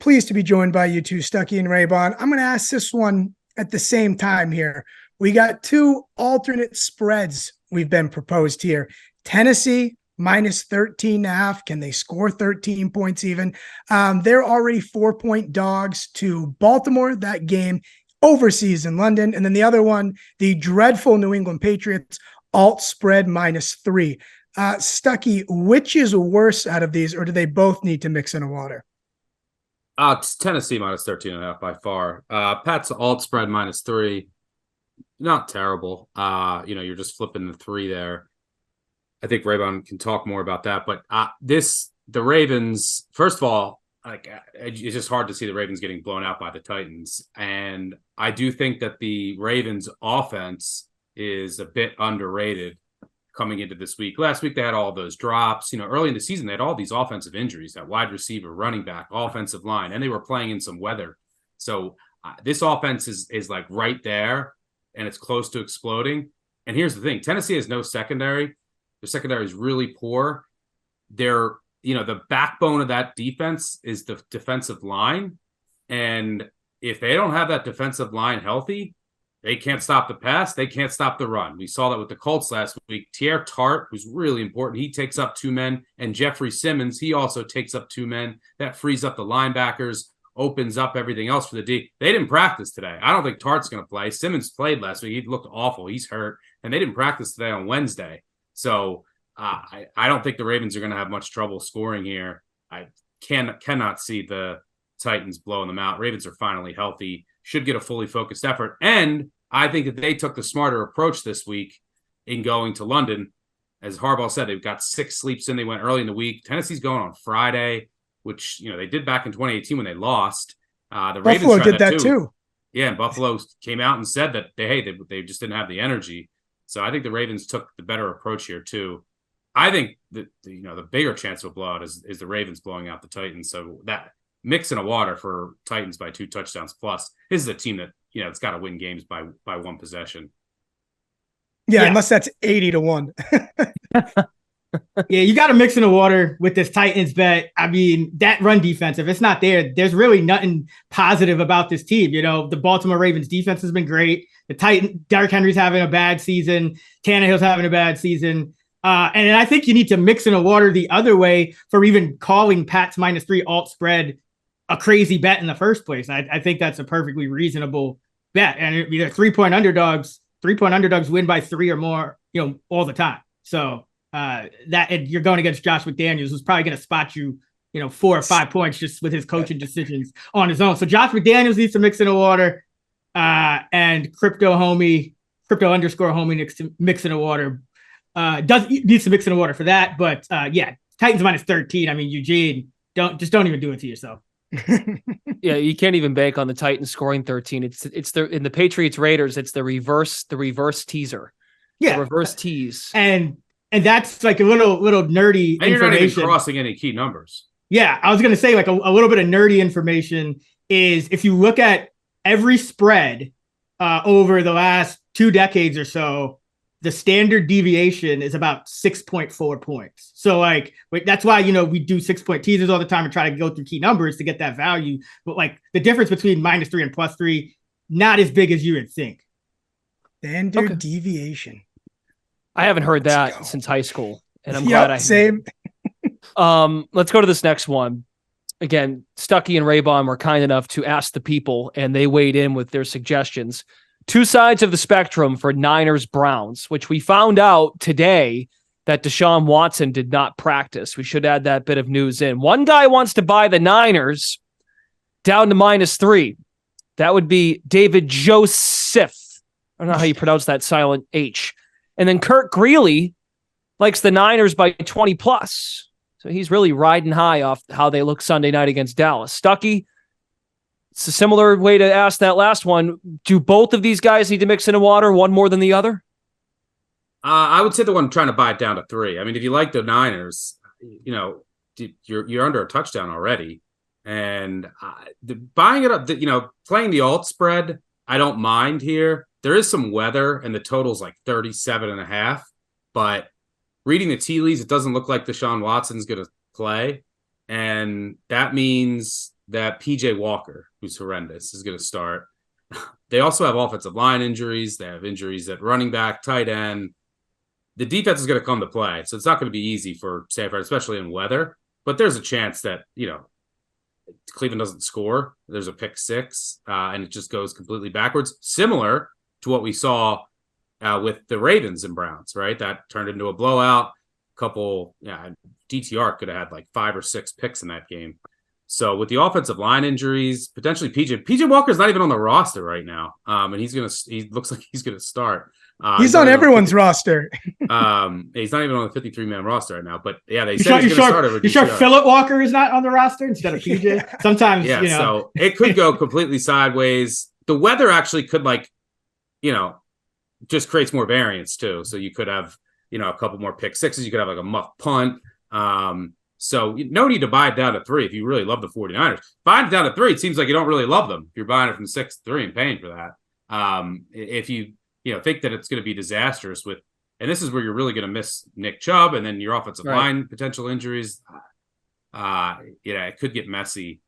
Pleased to be joined by you two, Stuckey and Raybon. I'm going to ask this one at the same time here. We got two alternate spreads we've been proposed here. Tennessee minus 13.5. Can they score 13 points even? They're already 4-point dogs to Baltimore. That game overseas in London. And then the other one, the dreadful New England Patriots alt spread -3. Stuckey, which is worse out of these, or do they both need to mix in a water? It's Tennessee minus 13.5 by far. Pat's alt spread -3. Not terrible. You're just flipping the 3 there. I think Raybon can talk more about that. But the Ravens, first of all, it's just hard to see the Ravens getting blown out by the Titans. And I do think that the Ravens offense is a bit underrated coming into this week. Last week, they had all those drops. Early in the season, they had all these offensive injuries at wide receiver, running back, offensive line, and they were playing in some weather. So this offense is like right there, and it's close to exploding. And here's the thing. Tennessee has no secondary. Their secondary is really poor. The backbone of that defense is the defensive line. And if they don't have that defensive line healthy, they can't stop the pass. They can't stop the run. We saw that with the Colts last week. Tier Tart, who's really important, he takes up 2 men. And Jeffrey Simmons, he also takes up 2 men. That frees up the linebackers, opens up everything else for the D. They didn't practice today. I don't think Tart's going to play. Simmons played last week. He looked awful. He's hurt. And they didn't practice today on Wednesday. So I don't think the Ravens are going to have much trouble scoring here. I cannot see the Titans blowing them out. Ravens are finally healthy, should get a fully focused effort. And I think that they took the smarter approach this week in going to London. As Harbaugh said, they've got 6 sleeps in. They went early in the week. Tennessee's going on Friday, which they did back in 2018 when they lost. The Buffalo Ravens did that too. Yeah, and Buffalo came out and said that they just didn't have the energy. So I think the Ravens took the better approach here too. I think that the bigger chance of a blowout is the Ravens blowing out the Titans. So that mix in a water for Titans by 2 touchdowns plus. This is a team that it's got to win games by 1 possession. Yeah, unless that's 80-1. Yeah, you got to mix in the water with this Titans bet. I mean, that run defense, if it's not there, there's really nothing positive about this team. The Baltimore Ravens defense has been great. Derrick Henry's having a bad season. Tannehill's having a bad season. And I think you need to mix in the water the other way for even calling Pat's -3 alt spread a crazy bet in the first place. I think that's a perfectly reasonable bet. And they're 3-point underdogs. 3-point underdogs win by 3 or more, all the time. So that you're going against Josh McDaniels, who's probably going to spot you, 4 or 5 points just with his coaching decisions on his own. So Josh McDaniels needs to mix in the water, and crypto _homie needs to mix in the water. Needs to mix in the water for that. But Titans -13. I mean, Eugene, don't even do it to yourself. Yeah, you can't even bank on the Titans scoring 13. It's in the Patriots Raiders. It's the reverse teaser. Yeah, the reverse tease, and that's like a little nerdy. And you're not even crossing any key numbers. Yeah, I was gonna say like a little bit of nerdy information is if you look at every spread over the last 2 decades or so, the standard deviation is about 6.4 points. So that's why, we do 6-point teasers all the time and try to go through key numbers to get that value. But the difference between -3 and +3, not as big as you would think. Standard deviation. I haven't heard that since high school, and I'm glad same. Let's go to this next one. Again, Stuckey and Raybon were kind enough to ask the people, and they weighed in with their suggestions. 2 sides of the spectrum for Niners-Browns, which we found out today that Deshaun Watson did not practice. We should add that bit of news in. One guy wants to buy the Niners down to -3. That would be David Joseph. I don't know how you pronounce that silent H. And then Kurt Greeley likes the Niners by 20+. So he's really riding high off how they look Sunday night against Dallas. Stuckey, it's a similar way to ask that last one. Do both of these guys need to mix in a water, one more than the other? I would say the one trying to buy it down to 3. I mean, if you like the Niners, you're under a touchdown already. And buying it up, playing the alt spread, I don't mind here. There is some weather, and the total's like 37.5. But reading the tea leaves, it doesn't look like Deshaun Watson's going to play. And that means that PJ Walker, who's horrendous, is going to start. They also have offensive line injuries. They have injuries at running back, tight end. The defense is going to come to play. So it's not going to be easy for Stanford, especially in weather. But there's a chance that, Cleveland doesn't score. There's a pick six, and it just goes completely backwards. Similar to what we saw with the Ravens and Browns, right? That turned into a blowout. DTR could have had like 5 or 6 picks in that game. So with the offensive line injuries, potentially PJ Walker's not even on the roster right now. And he looks like he's gonna start. He's on everyone's roster. He's not even on the 53-man roster right now. But yeah, they said he's gonna start over. You sure Phillip Walker is not on the roster instead of PJ? Sometimes, So it could go completely sideways. The weather actually could just creates more variance too. So you could have, a couple more pick sixes. You could have like a muff punt. So no need to buy it down to 3 if you really love the 49ers. Buying it down to 3, it seems like you don't really love them if you're buying it from 6 to 3 and paying for that. If you think that it's going to be disastrous and this is where you're really going to miss Nick Chubb and then your offensive line potential injuries. It could get messy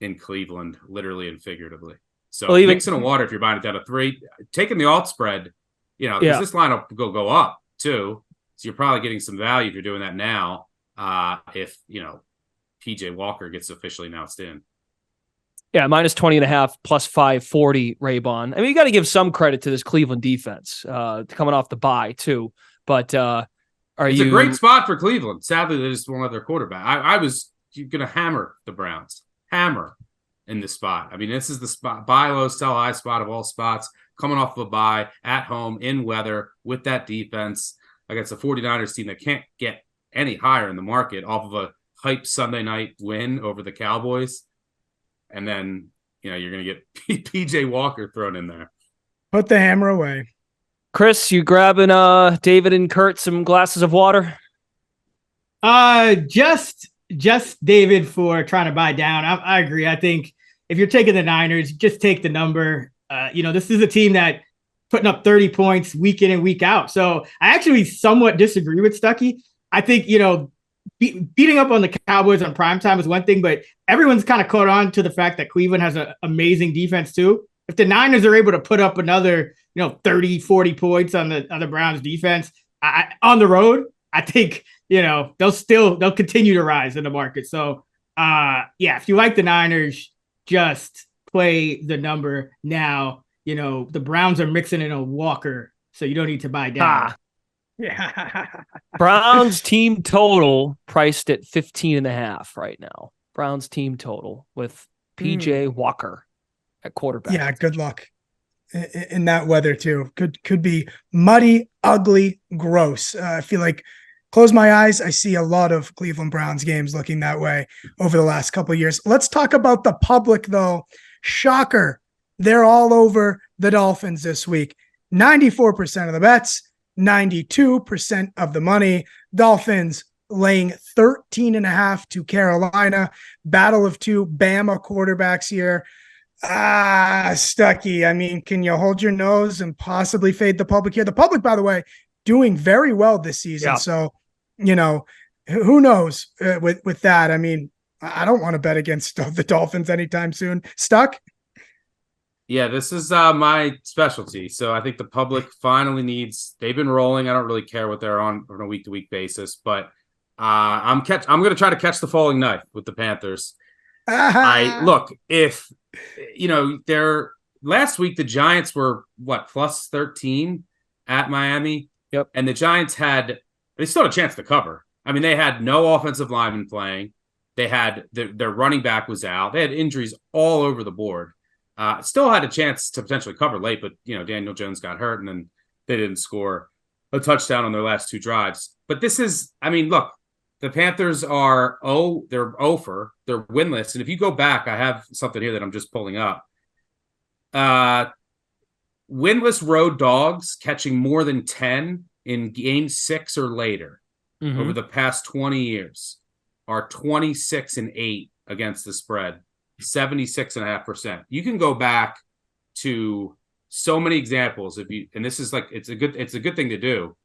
in Cleveland, literally and figuratively. So mixing a water if you're buying it down to 3, taking the alt spread, because this line will go up too. So you're probably getting some value if you're doing that now. If PJ Walker gets officially announced in. Yeah, minus 20.5 plus 540 Raybon. I mean, you got to give some credit to this Cleveland defense coming off the bye too. But it's a great spot for Cleveland. Sadly, they just won't have their quarterback. I was going to hammer the Browns. Hammer in this spot. I mean, this is the spot, buy low, sell high spot of all spots, coming off of a bye at home in weather with that defense against a 49ers team that can't get any higher in the market off of a hype Sunday night win over the Cowboys. And then, you're going to get PJ Walker thrown in there. Put the hammer away. Chris, you grabbing David and Kurt some glasses of water? Just David for trying to buy down. I agree. I think if you're taking the Niners, just take the number. This is a team that putting up 30 points week in and week out. So I actually somewhat disagree with Stuckey. I think, beating up on the Cowboys on primetime is one thing, but everyone's kind of caught on to the fact that Cleveland has an amazing defense too. If the Niners are able to put up another, 30, 40 points on the Browns defense on the road, I think, they'll continue to rise in the market. So, if you like the Niners, just play the number now. The Browns are mixing in a Walker, so you don't need to buy down. Yeah. Browns team total priced at 15.5 right now. Browns team total with PJ Walker at quarterback. Yeah, good luck in that weather too. Could be muddy, ugly, gross. I feel like close my eyes, I see a lot of Cleveland Browns games looking that way over the last couple of years. Let's talk about the public though. Shocker. They're all over the Dolphins this week. 94% of the bets, 92% of the money. Dolphins laying 13.5 to Carolina. Battle of 2 Bama quarterbacks here. Stuckey. I mean, can you hold your nose and possibly fade the public here? The public, by the way, doing very well this season. Yeah. So, who knows with that? I mean, I don't want to bet against the Dolphins anytime soon. Stuck? Yeah, this is my specialty. So I think the public finally they've been rolling. I don't really care what they're on a week-to-week basis, but I'm going to try to catch the falling knife with the Panthers. If last week the Giants were plus 13 at Miami. Yep. And the Giants they still had a chance to cover. I mean, they had no offensive lineman playing. They had their running back was out. They had injuries all over the board. Still had a chance to potentially cover late, but Daniel Jones got hurt and then they didn't score a touchdown on their last 2 drives. But this is, look, the Panthers are they're winless. And if you go back, I have something here that I'm just pulling up. Winless road dogs catching more than 10 in game 6 or later over the past 20 years are 26-8 against the spread. 76.5%. You can go back to so many examples and this is it's a good thing to do,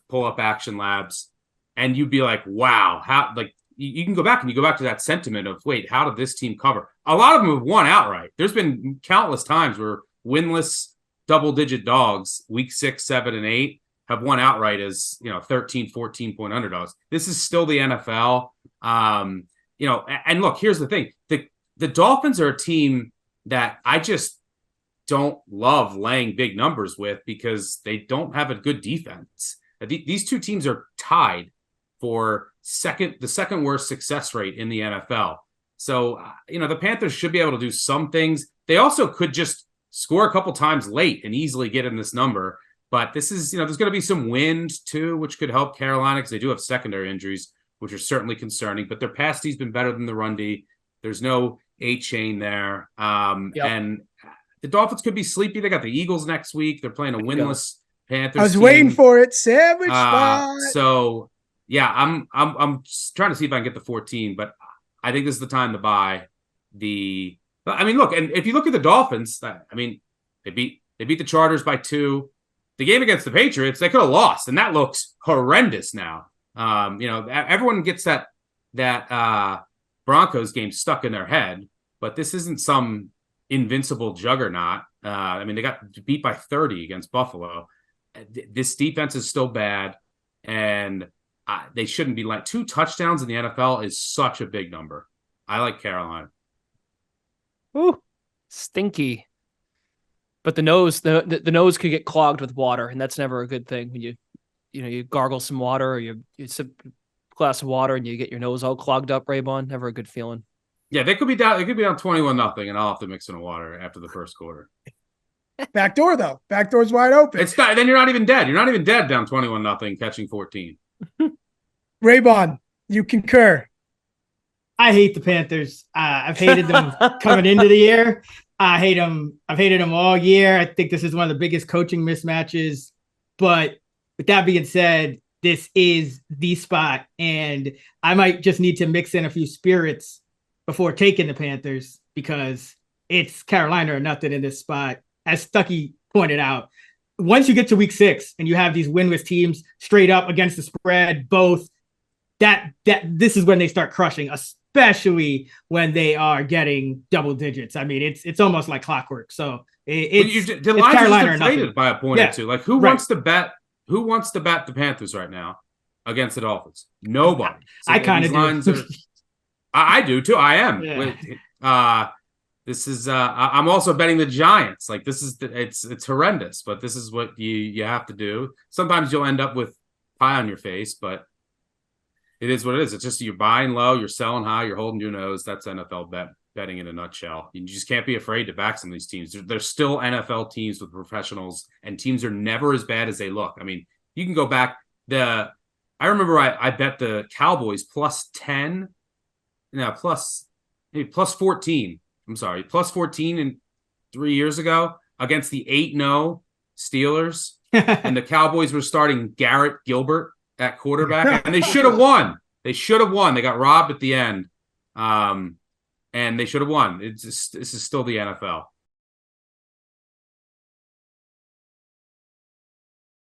pull up Action Labs and you'd be like, wow, how you can go back to that sentiment of, wait, how did this team cover? A lot of them have won outright. There's been countless times where winless double-digit dogs, week 6, 7, and 8, have won outright as 13, 14-point underdogs. This is still the NFL. And look, here's the thing: the Dolphins are a team that I just don't love laying big numbers with because they don't have a good defense. These two teams are tied for the second worst success rate in the NFL. So, the Panthers should be able to do some things. They also could just score a couple times late and easily get in this number. But this is, there's going to be some wind too, which could help Carolina because they do have secondary injuries, which are certainly concerning. But their pass D's been better than the run D. There's no A-chain there. And the Dolphins could be sleepy. They got the Eagles next week. They're playing a winless Panthers I was team. waiting for it. Sandwich spot. So, yeah, I'm just trying to see if I can get the 14, but I think this is the time to buy the – look, and if you look at the Dolphins, they beat the Chargers by 2. The game against the Patriots, they could have lost, and that looks horrendous now. Everyone gets that Broncos game stuck in their head, but this isn't some invincible juggernaut. They got beat by 30 against Buffalo. This defense is still bad, and they shouldn't be 2 touchdowns in the NFL is such a big number. I like Carolina. Ooh, stinky. But the nose could get clogged with water, and that's never a good thing when you gargle some water or you sip a glass of water and you get your nose all clogged up, Raybon. Never a good feeling. Yeah, they could be down 21-0, and I'll have to mix in the water after the first quarter. Back door though. Back door's wide open. It's not, then you're not even dead. You're not even dead down 21-0, catching 14. Raybon, you concur. I hate the Panthers. I've hated them coming into the year. I hate them. I've hated them all year. I think this is one of the biggest coaching mismatches. But with that being said, this is the spot, and I might just need to mix in a few spirits before taking the Panthers because it's Carolina or nothing in this spot. As Stuckey pointed out, once you get to week 6 and you have these winless teams straight up against the spread, both that this is when they start crushing, especially when they are getting double digits. It's almost like clockwork. So it's Carolina or nothing. By a point or two. Who wants to bet the Panthers right now against the Dolphins? Nobody. So I kind of do. I do too. I am. Yeah. This is I'm also betting the Giants. It's horrendous, but this is what you have to do. Sometimes you'll end up with pie on your face, but it is what it is. It's just you're buying low, you're selling high, you're holding your nose. That's NFL betting in a nutshell. You just can't be afraid to back some of these teams. They're still NFL teams with professionals, and teams are never as bad as they look. You can go back. I remember I bet the Cowboys plus 10, plus 14. I'm sorry, plus 14 in 3 years ago against the 8-0 Steelers, and the Cowboys were starting Garrett Gilbert at quarterback, and they should have won. They got robbed at the end, and they should have won. This is still the NFL.